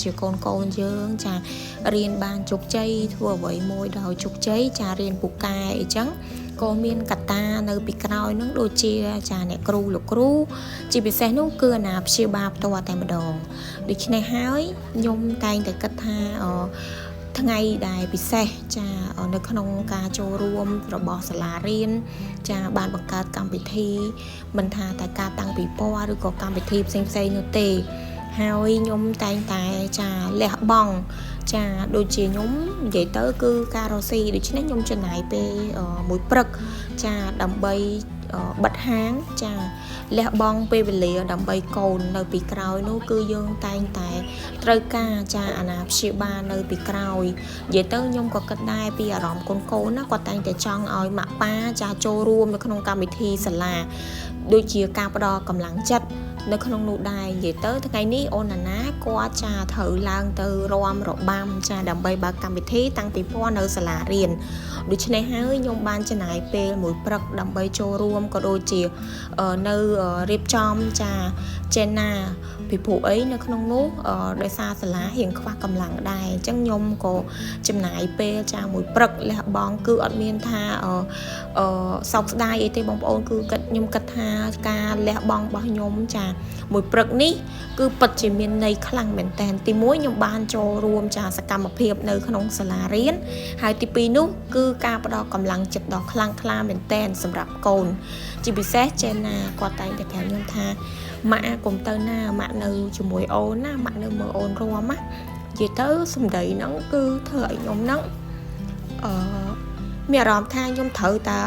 ជាកូនកូនយើងចារៀនបានជោគជ័យធ្វើអ្វីមួយដោយជោគជ័យចារៀនពូកែអីចឹងក៏មានកត្តានៅពីក្រោយនឹងដូចជាចាអ្នកគ្រូលោកគ្រូជាពិសេសនោះគឺអាណាព្យាបាលផ្ទាល់តែម្ដងដូច្នេះហើយខ្ញុំតែងតែគិតថាថ្ងៃដែលពិសេសចានៅក្នុងការចូលរួមរបស់សាលារៀនចាបានបង្កើតកម្មវិធីមិនថាតែការតាំងពិព័រណ៍ឬក៏កម្មវិធីផ្សេងៗនោះទេហើយខ្ញុំតែងតែចាលះបង់ចាដូចជាខ្ញុំនិយាយទៅគឺការរកស៊ីដូច្នេះខ្ញុំចំណាយពេលមួយព្រឹកចាដើម្បីបិទហាងចាលះបង់ពេលវេលាដើម្បីកូននៅពីក្រោយនោះគឺយើងតែងតែត្រូវការចាអាណាព្យាបាលនៅពីក្រោយនិយាយទៅខ្ញុំក៏គិតដែរពីអារម្មណ៍កូនៗណាគាត់តែងតែចង់ឲ្យម៉ាក់ប៉ាចាចូលរួមនៅក្នុងកម្មវិធីសាលាដូចជាការផ្ដល់កម្លាំងចិត្តនៅក្នុងនោះដែរនិយាយទៅថ្ងៃនេះអូនណាគាត់ចាត្រូវឡើងទៅរាំរបាំចាដើម្បីបើកកម្មវិធីតាំងពីព្រោះនៅសាលារៀនដូច្នេះហើយខ្ញុំបានចំណាយពេលមួយព្រឹកដើម្បីចូលរួមក៏ដូចជានៅរៀបចំចាចេណាពីព្រោះអីនៅក្នុងនោះដោយសារសាលារៀងខ្វះកម្លាំងដែរអញ្ចឹងខ្ញុំក៏ចំណាយពេលចាមួយព្រឹកលះបង់គឺអត់មានថាសោកស្ដាយអីទេបងប្អូនគឺខ្ញុំគិតថាការលះបង់របស់ខ្ញុំចាមួយព្រឹកនេះគឺពិតជាមានន័យខ្លាំងមែនតើទី1ខ្ញុំបានចូលរួមចាសកម្មភាពនៅក្នុងសាលារៀនហើយទី2នោះគឺការផ្ដល់កម្លាំងចិត្តដ៏ខ្លាំងក្លាមែនតើសម្រាប់កូនជាពិសេសចេណាគាត់តែងតែប្រាប់ខ្ញុំថាម៉ាក់កុំទៅណាម៉ាក់នៅជាមួយអូនណាម៉ាក់នៅមើលអូនរាំណានិយាយទៅសម្ដីហ្នឹងគឺធ្វើឲ្យខ្ញុំហ្នឹងមានអារម្មណ៍ថាខ្ញុំត្រូវតា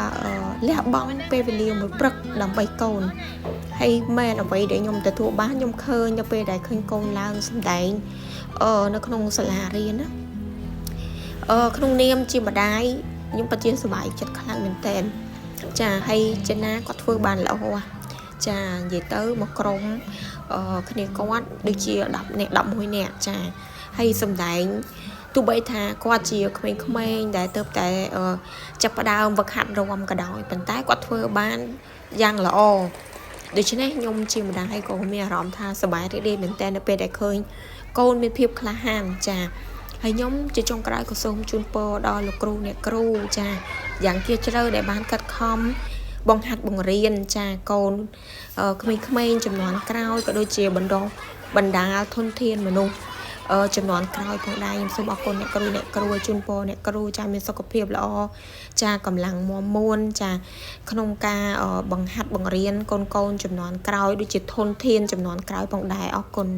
លះបង់ពេលវេលាមួយព្រឹកដើម្បីកូនហើយមែនអ្វីដែលខ្ញុំទទួលបានខ្ញុំឃើញនៅពេលដែលឃើញកូនឡើងសម្ដែងនៅក្នុងសាលារៀនណាក្នុងនាមជាម្ដាយខ្ញុំពិតជាសប្បាយចិត្តខ្លាំងមែនតើចាហើយចេណាគាត់ធ្វើបានល្អចានិយាយទៅមកក្រុមគ្នាគាត់ដូចជា10នាក់11នាក់ចាហើយសម្ដែងទោះបីថាគាត់ជាក្មេងៗដែលទៅតែចាប់ផ្ដើមវឹកហាត់រាំក៏ដោយប៉ុន្តែគាត់ធ្វើបានយ៉ាងល្អដូច្នេះខ្ញុំជាម្ដាយក៏មានអារម្មណ៍ថាសប្បាយរីករាយមែនតើនៅពេលដែលឃើញកូនមានភាពក្លាហានចាហើយខ្ញុំជាចុងក្រោយក៏សូមជូនពរដល់លោកគ្រូអ្នកគ្រូចាយ៉ាងជ្រាលជ្រៅដែលបានកាត់ខំបង្ហាត់បង្រៀនចាកូនក្មេងៗចំនួនក្រោយក៏ដូចជាបណ្ដាលធនធានមនុស្សចំនួនក្រោយផងដែរខ្ញុំសូមអរគុណអ្នកគ្រូឲ្យជូនពរអ្នកគ្រូចាមានសុខភាពល្អចាកម្លាំងមាំមួនចាក្នុងការបង្ហាត់បង្រៀនកូនចំនួនក្រោយដូចជាធនធានចំនួនក្រោយផងដែរអរគុណ